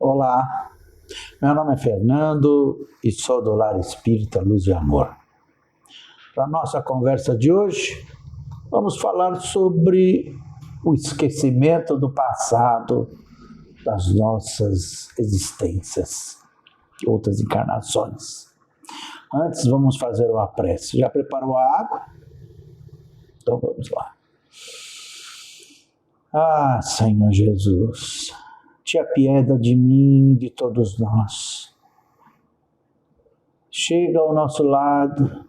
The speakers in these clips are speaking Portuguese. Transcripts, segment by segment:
Olá, meu nome é Fernando e sou do Lar Espírita Luz e Amor. Para a nossa conversa de hoje, vamos falar sobre o esquecimento do passado das nossas existências, outras encarnações. Antes, vamos fazer uma prece. Já preparou a água? Então vamos lá. Ah, Senhor Jesus, te apieda de mim e de todos nós. Chega ao nosso lado,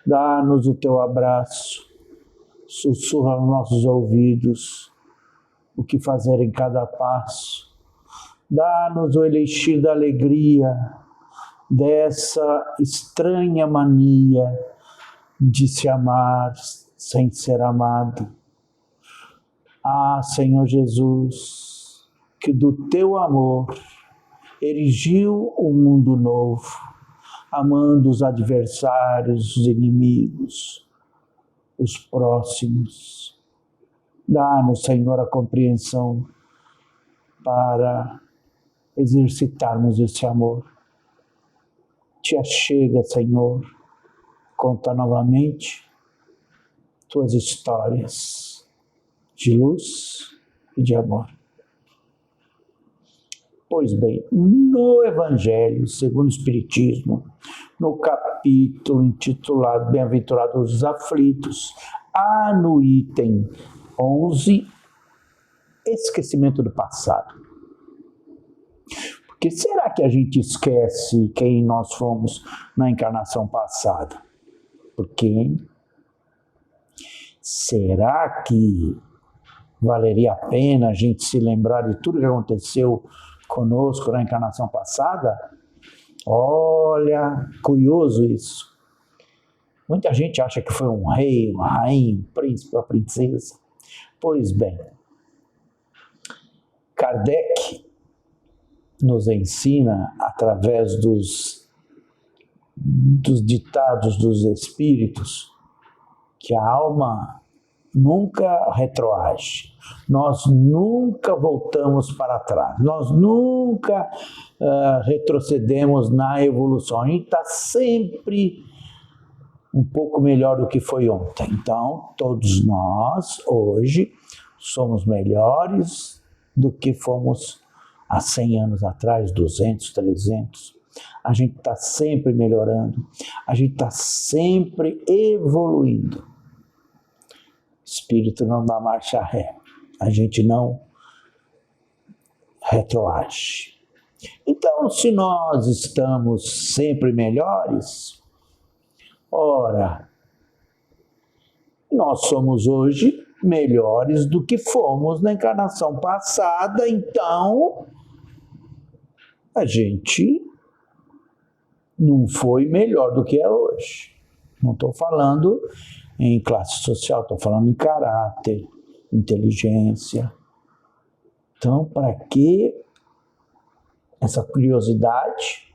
dá-nos o teu abraço, sussurra aos nossos ouvidos o que fazer em cada passo. Dá-nos o elixir da alegria, dessa estranha mania de se amar sem ser amado. Ah, Senhor Jesus, que do teu amor erigiu um mundo novo, amando os adversários, os inimigos, os próximos. Dá-nos, Senhor, a compreensão para exercitarmos esse amor. Te achega, Senhor, conta novamente tuas histórias de luz e de amor. Pois bem, no Evangelho segundo o Espiritismo, no capítulo intitulado Bem-aventurados os aflitos, há no item 11, esquecimento do passado. Porque será que a gente esquece quem nós fomos na encarnação passada? Porque será que valeria a pena a gente se lembrar de tudo que aconteceu conosco na encarnação passada? Olha, curioso isso. Muita gente acha que foi um rei, uma rainha, um príncipe, uma princesa. Pois bem, Kardec nos ensina, através dos ditados dos espíritos, que a alma nunca retroage, nós nunca voltamos para trás, nós nunca retrocedemos na evolução, a gente está sempre um pouco melhor do que foi ontem. Então, todos nós, hoje, somos melhores do que fomos há 100 anos atrás, 200, 300. A gente está sempre melhorando, a gente está sempre evoluindo. Espírito não dá marcha ré, a gente não retroage. Então, se nós estamos sempre melhores, ora, nós somos hoje melhores do que fomos na encarnação passada, então a gente não foi melhor do que é hoje. Não estou falando em classe social, estou falando em caráter, inteligência. Então, para que essa curiosidade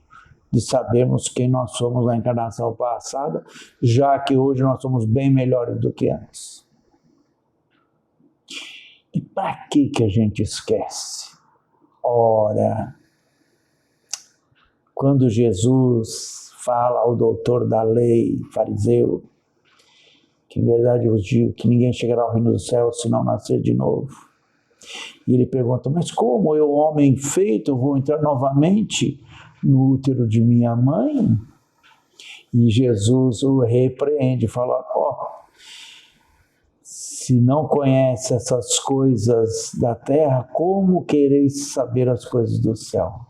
de sabermos quem nós somos na encarnação passada, já que hoje nós somos bem melhores do que antes? E para que a gente esquece? Ora, quando Jesus fala ao doutor da lei, fariseu, que em verdade eu vos digo que ninguém chegará ao reino do céu se não nascer de novo. E ele pergunta, mas como eu, homem feito, vou entrar novamente no útero de minha mãe? E Jesus o repreende, fala, se não conhece essas coisas da terra, como quereis saber as coisas do céu?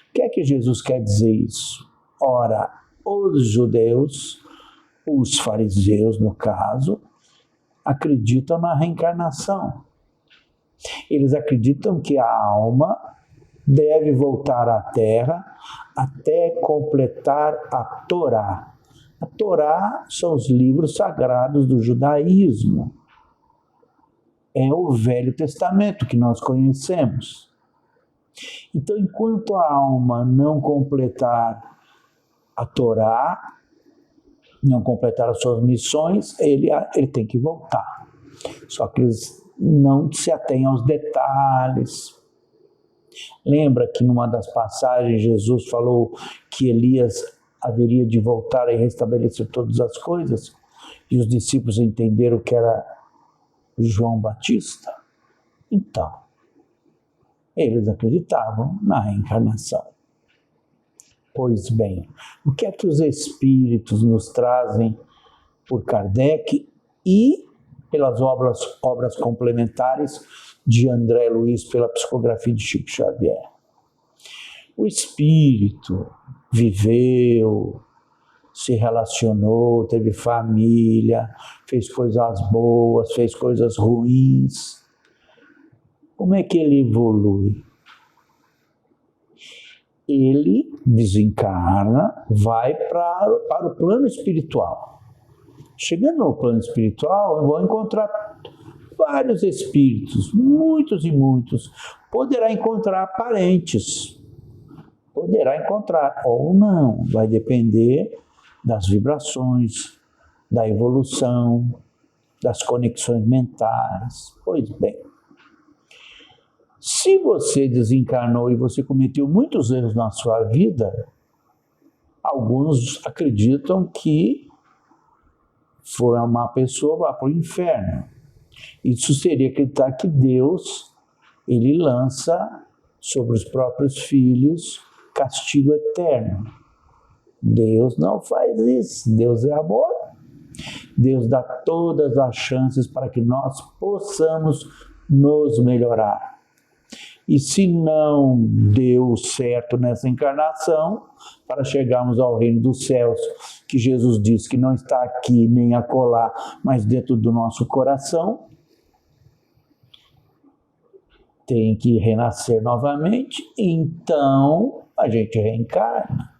O que é que Jesus quer dizer isso? Ora, os judeus, os fariseus no caso, acreditam na reencarnação. Eles acreditam que a alma deve voltar à Terra até completar a Torá. A Torá são os livros sagrados do judaísmo. É o Velho Testamento que nós conhecemos. Então, enquanto a alma não completar a Torá, não completar as suas missões, ele tem que voltar. Só que eles não se atêm aos detalhes. Lembra que numa das passagens Jesus falou que Elias haveria de voltar e restabelecer todas as coisas? E os discípulos entenderam que era João Batista? Então, eles acreditavam na reencarnação. Pois bem, o que é que os espíritos nos trazem por Kardec e pelas obras complementares de André Luiz, pela psicografia de Chico Xavier? O espírito viveu, se relacionou, teve família, fez coisas boas, fez coisas ruins. Como é que ele evolui? Ele desencarna, vai para o plano espiritual. Chegando no plano espiritual, eu vou encontrar vários espíritos, muitos e muitos. Poderá encontrar parentes, poderá encontrar ou não, vai depender das vibrações, da evolução, das conexões mentais. Pois bem, se você desencarnou e você cometeu muitos erros na sua vida, alguns acreditam que foi uma má pessoa, vá para o inferno. Isso seria acreditar que Deus, ele lança sobre os próprios filhos castigo eterno. Deus não faz isso. Deus é amor. Deus dá todas as chances para que nós possamos nos melhorar. E se não deu certo nessa encarnação, para chegarmos ao reino dos céus, que Jesus diz que não está aqui nem acolá, mas dentro do nosso coração, tem que renascer novamente, então a gente reencarna.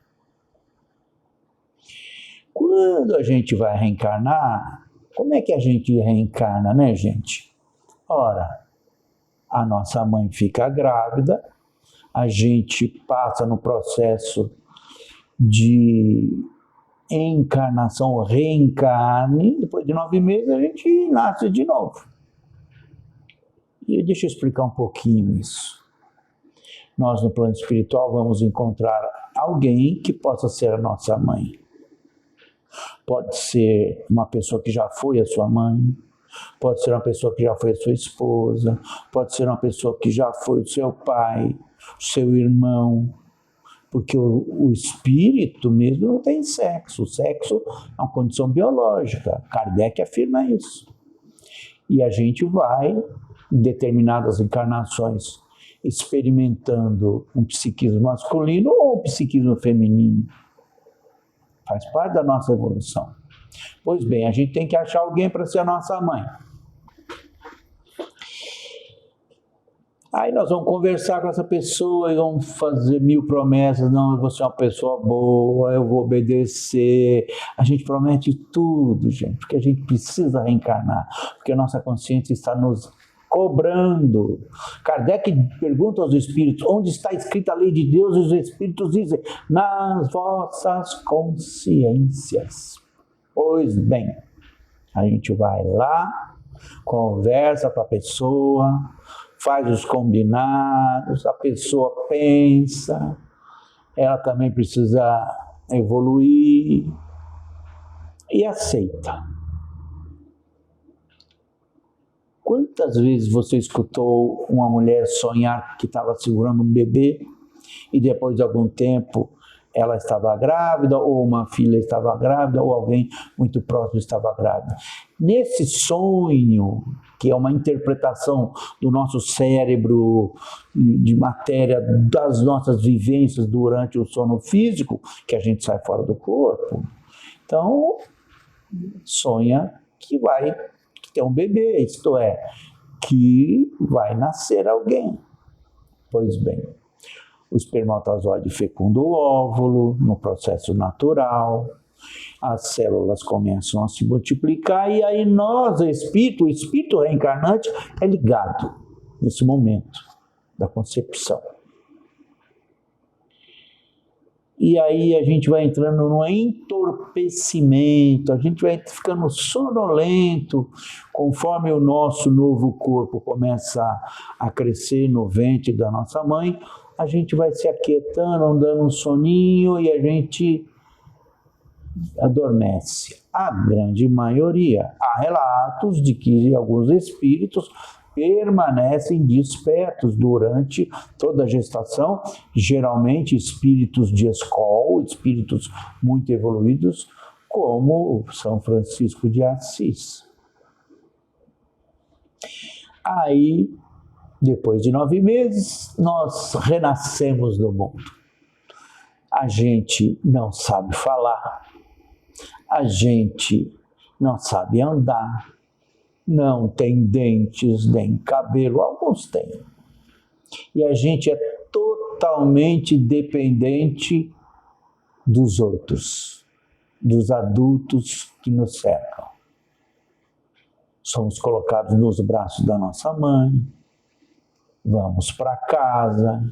Quando a gente vai reencarnar, como é que a gente reencarna, né, gente? Ora, a nossa mãe fica grávida, a gente passa no processo de encarnação, reencarne, depois de 9 meses a gente nasce de novo. E deixa eu explicar um pouquinho isso. Nós no plano espiritual vamos encontrar alguém que possa ser a nossa mãe. Pode ser uma pessoa que já foi a sua mãe, pode ser uma pessoa que já foi a sua esposa, pode ser uma pessoa que já foi o seu pai, o seu irmão, porque o espírito mesmo não tem sexo. O sexo é uma condição biológica. Kardec afirma isso. E a gente vai, em determinadas encarnações, experimentando um psiquismo masculino ou um psiquismo feminino. Faz parte da nossa evolução. Pois bem, a gente tem que achar alguém para ser a nossa mãe. Aí nós vamos conversar com essa pessoa e vamos fazer 1000 promessas. Não, eu vou ser uma pessoa boa, eu vou obedecer. A gente promete tudo, gente, porque a gente precisa reencarnar, porque a nossa consciência está nos cobrando. Kardec pergunta aos espíritos, onde está escrita a lei de Deus? E os espíritos dizem, nas vossas consciências. Pois bem, a gente vai lá, conversa com a pessoa, faz os combinados, a pessoa pensa, ela também precisa evoluir e aceita. Quantas vezes você escutou uma mulher sonhar que estava segurando um bebê e depois de algum tempo ela estava grávida, ou uma filha estava grávida, ou alguém muito próximo estava grávida? Nesse sonho, que é uma interpretação do nosso cérebro, de matéria, das nossas vivências durante o sono físico, que a gente sai fora do corpo, então sonha que vai ter um bebê, isto é, que vai nascer alguém. Pois bem, o espermatozoide fecunda o óvulo no processo natural, as células começam a se multiplicar e aí nós, o espírito reencarnante é ligado nesse momento da concepção. E aí a gente vai entrando no entorpecimento, a gente vai ficando sonolento, conforme o nosso novo corpo começa a crescer no ventre da nossa mãe, a gente vai se aquietando, dando um soninho e a gente adormece. A grande maioria. Há relatos de que alguns espíritos permanecem despertos durante toda a gestação, geralmente espíritos de escola, espíritos muito evoluídos, como São Francisco de Assis. Aí, depois de 9 meses, nós renascemos no mundo. A gente não sabe falar, a gente não sabe andar, não tem dentes nem cabelo, alguns têm. E a gente é totalmente dependente dos outros, dos adultos que nos cercam. Somos colocados nos braços da nossa mãe, vamos para casa.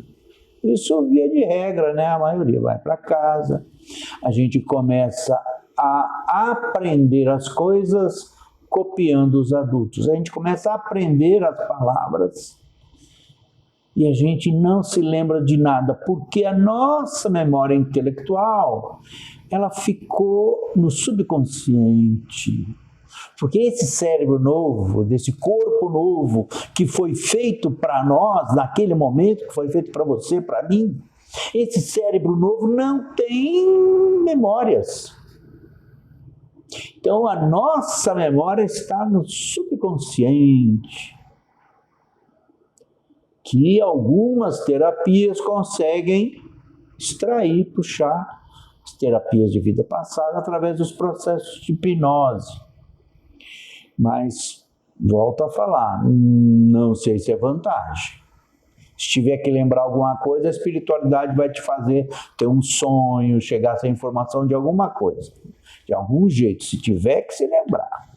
Isso via de regra, né? A maioria vai para casa. A gente começa a aprender as coisas copiando os adultos. A gente começa a aprender as palavras e a gente não se lembra de nada, porque a nossa memória intelectual, ela ficou no subconsciente. Porque esse cérebro novo, desse corpo novo, que foi feito para nós, naquele momento, que foi feito para você, para mim, esse cérebro novo não tem memórias. Então, a nossa memória está no subconsciente, que algumas terapias conseguem extrair, puxar as terapias de vida passada através dos processos de hipnose. Mas, volto a falar, não sei se é vantagem. Se tiver que lembrar alguma coisa, a espiritualidade vai te fazer ter um sonho, chegar a essa informação de alguma coisa. De algum jeito, se tiver que se lembrar.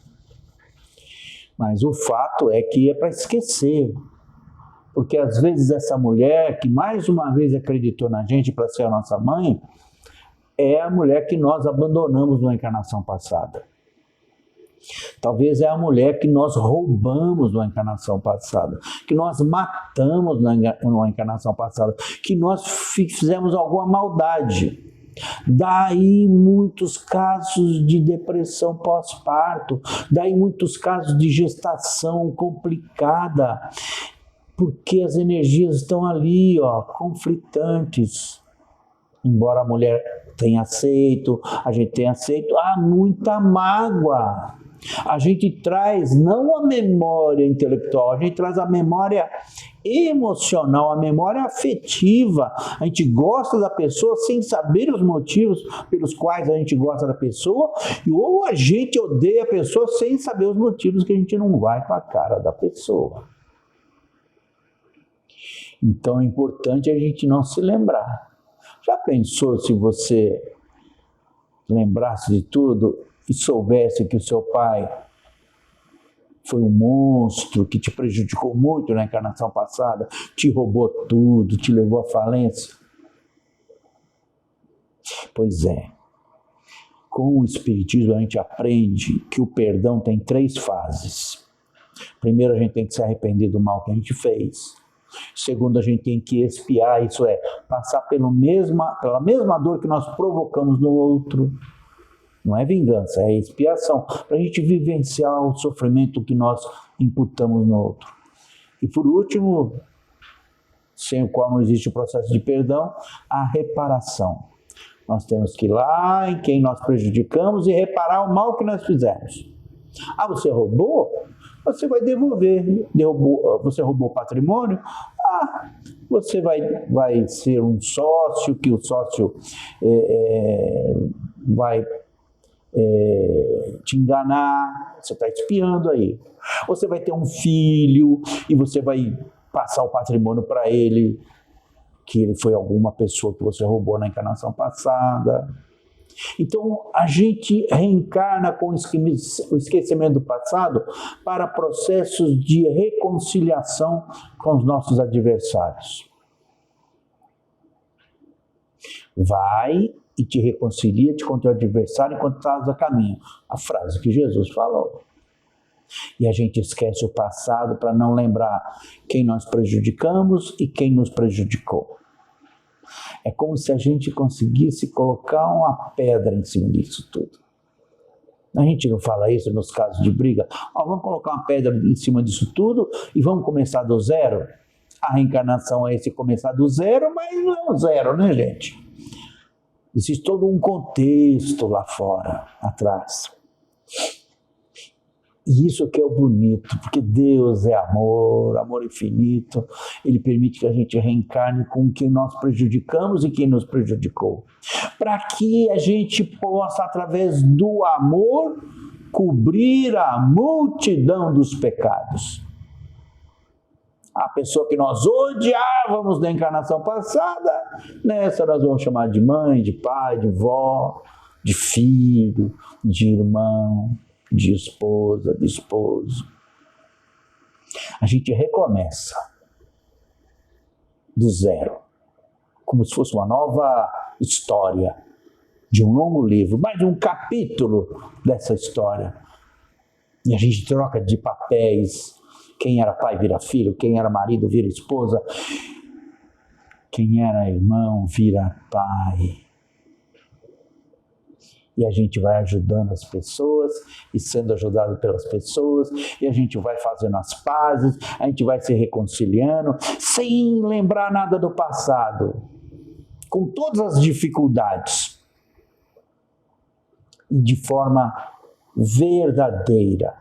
Mas o fato é que é para esquecer. Porque às vezes essa mulher que mais uma vez acreditou na gente para ser a nossa mãe, é a mulher que nós abandonamos na encarnação passada. Talvez é a mulher que nós roubamos na encarnação passada, que nós matamos na encarnação passada, que nós fizemos alguma maldade. Daí muitos casos de depressão pós-parto, daí muitos casos de gestação complicada, porque as energias estão ali, conflitantes. Embora a mulher tenha aceito, a gente tenha aceito, há muita mágoa. A gente traz não a memória intelectual, a gente traz a memória emocional, a memória afetiva. A gente gosta da pessoa sem saber os motivos pelos quais a gente gosta da pessoa, ou a gente odeia a pessoa sem saber os motivos que a gente não vai com a cara da pessoa. Então é importante a gente não se lembrar. Já pensou se você lembrasse de tudo e soubesse que o seu pai foi um monstro que te prejudicou muito na encarnação passada, te roubou tudo, te levou à falência? Pois é. Com o Espiritismo a gente aprende que o perdão tem 3 fases. Primeiro, a gente tem que se arrepender do mal que a gente fez. Segundo, a gente tem que expiar, isso é, passar pela mesma dor que nós provocamos no outro. Não é vingança, é expiação, para a gente vivenciar o sofrimento que nós imputamos no outro. E por último, sem o qual não existe o processo de perdão, a reparação. Nós temos que ir lá em quem nós prejudicamos e reparar o mal que nós fizemos. Ah, você roubou? Você vai devolver. Você roubou patrimônio? Ah, você vai ser um sócio, que o sócio vai te enganar, você está espiando aí. Você vai ter um filho e você vai passar o patrimônio para ele, que ele foi alguma pessoa que você roubou na encarnação passada. Então, a gente reencarna com o esquecimento do passado para processos de reconciliação com os nossos adversários. Vai e te reconcilia-te com teu adversário enquanto estás a caminho. A frase que Jesus falou. E a gente esquece o passado para não lembrar quem nós prejudicamos e quem nos prejudicou. É como se a gente conseguisse colocar uma pedra em cima disso tudo. A gente não fala isso nos casos de briga. Vamos colocar uma pedra em cima disso tudo e vamos começar do zero? A reencarnação é esse começar do zero, mas não é o zero, né, gente? Existe todo um contexto lá fora, atrás. E isso que é o bonito, porque Deus é amor, amor infinito. Ele permite que a gente reencarne com quem nós prejudicamos e quem nos prejudicou. Para que a gente possa, através do amor, cobrir a multidão dos pecados. A pessoa que nós odiávamos na encarnação passada, nessa nós vamos chamar de mãe, de pai, de vó, de filho, de irmão, de esposa, de esposo. A gente recomeça do zero, como se fosse uma nova história de um longo livro, mais de um capítulo dessa história. E a gente troca de papéis. Quem era pai vira filho, quem era marido vira esposa, quem era irmão vira pai. E a gente vai ajudando as pessoas e sendo ajudado pelas pessoas, e a gente vai fazendo as pazes, a gente vai se reconciliando, sem lembrar nada do passado, com todas as dificuldades, e de forma verdadeira.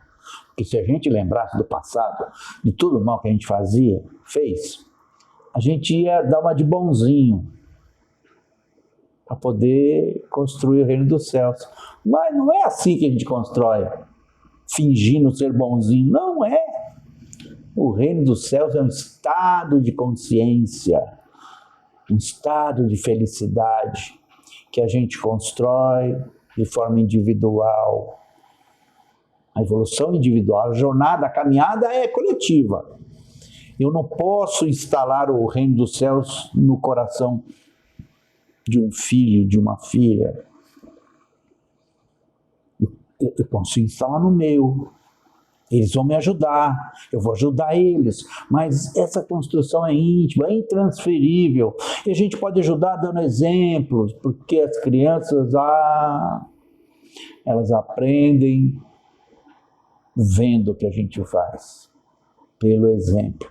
Porque se a gente lembrasse do passado, de tudo o mal que a gente fez, a gente ia dar uma de bonzinho, para poder construir o reino dos céus. Mas não é assim que a gente constrói, fingindo ser bonzinho. Não é. O reino dos céus é um estado de consciência, um estado de felicidade, que a gente constrói de forma individual. A evolução individual, a jornada, a caminhada é coletiva. Eu não posso instalar o reino dos céus no coração de um filho, de uma filha. Eu consigo instalar no meu. Eles vão me ajudar, eu vou ajudar eles. Mas essa construção é íntima, é intransferível. E a gente pode ajudar dando exemplos, porque as crianças, elas aprendem vendo o que a gente faz, pelo exemplo.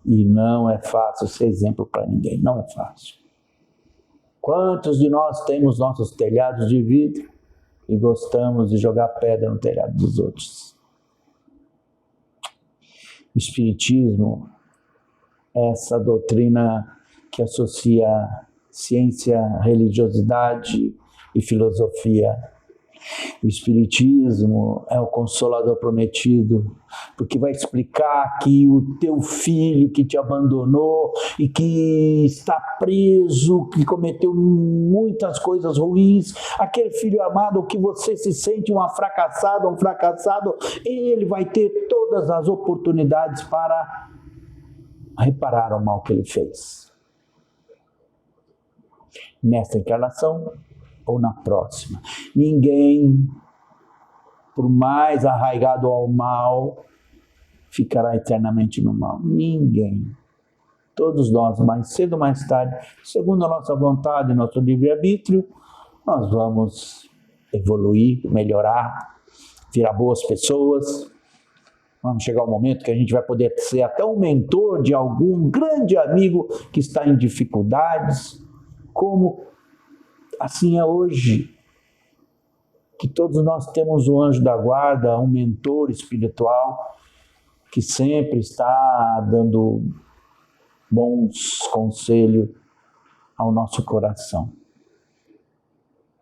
E não é fácil ser exemplo para ninguém, não é fácil. Quantos de nós temos nossos telhados de vidro e gostamos de jogar pedra no telhado dos outros? O Espiritismo é essa doutrina que associa ciência, religiosidade e filosofia. O Espiritismo é o Consolador prometido, porque vai explicar que o teu filho que te abandonou e que está preso, que cometeu muitas coisas ruins, aquele filho amado que você se sente um fracassado, ele vai ter todas as oportunidades para reparar o mal que ele fez. Nesta encarnação ou na próxima. Ninguém, por mais arraigado ao mal, ficará eternamente no mal. Ninguém. Todos nós, mais cedo ou mais tarde, segundo a nossa vontade e nosso livre-arbítrio, nós vamos evoluir, melhorar, virar boas pessoas. Vamos chegar ao momento que a gente vai poder ser até um mentor de algum grande amigo que está em dificuldades, como assim é hoje, que todos nós temos um anjo da guarda, um mentor espiritual, que sempre está dando bons conselhos ao nosso coração.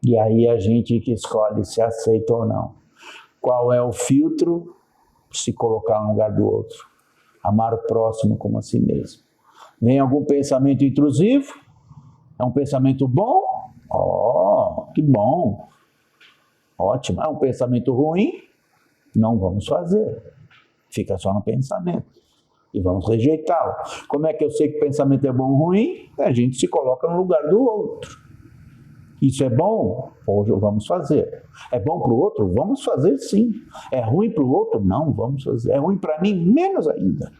E aí a gente que escolhe se aceita ou não. Qual é o filtro? Se colocar no lugar do outro. Amar o próximo como a si mesmo. Vem algum pensamento intrusivo? É um pensamento bom? Que bom, ótimo. É um pensamento ruim? Não vamos fazer, fica só no pensamento. e vamos rejeitá-lo. Como é que eu sei que o pensamento é bom ou ruim? A gente se coloca no lugar do outro. Isso é bom? Hoje vamos fazer. É bom para o outro? Vamos fazer sim. É ruim para o outro? Não, vamos fazer. É ruim para mim? Menos ainda.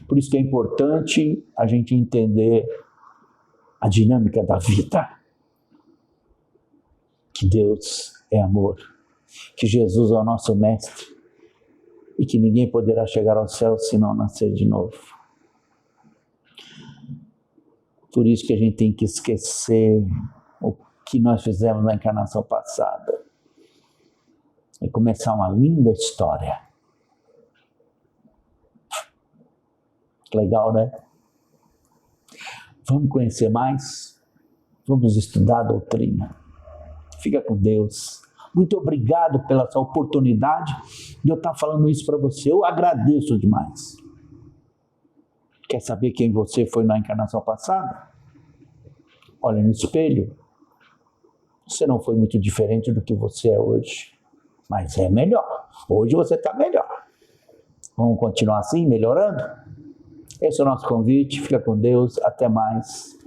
Por isso que é importante a gente entender a dinâmica da vida. Que Deus é amor. Que Jesus é o nosso mestre. E que ninguém poderá chegar ao céu se não nascer de novo. Por isso que a gente tem que esquecer o que nós fizemos na encarnação passada. E começar uma linda história. Legal, né? Vamos conhecer mais? Vamos estudar a doutrina. Fica com Deus. Muito obrigado pela sua oportunidade de eu estar falando isso para você. Eu agradeço demais. Quer saber quem você foi na encarnação passada? Olha no espelho. Você não foi muito diferente do que você é hoje. Mas é melhor. Hoje você está melhor. Vamos continuar assim, melhorando? Esse é o nosso convite. Fica com Deus. Até mais.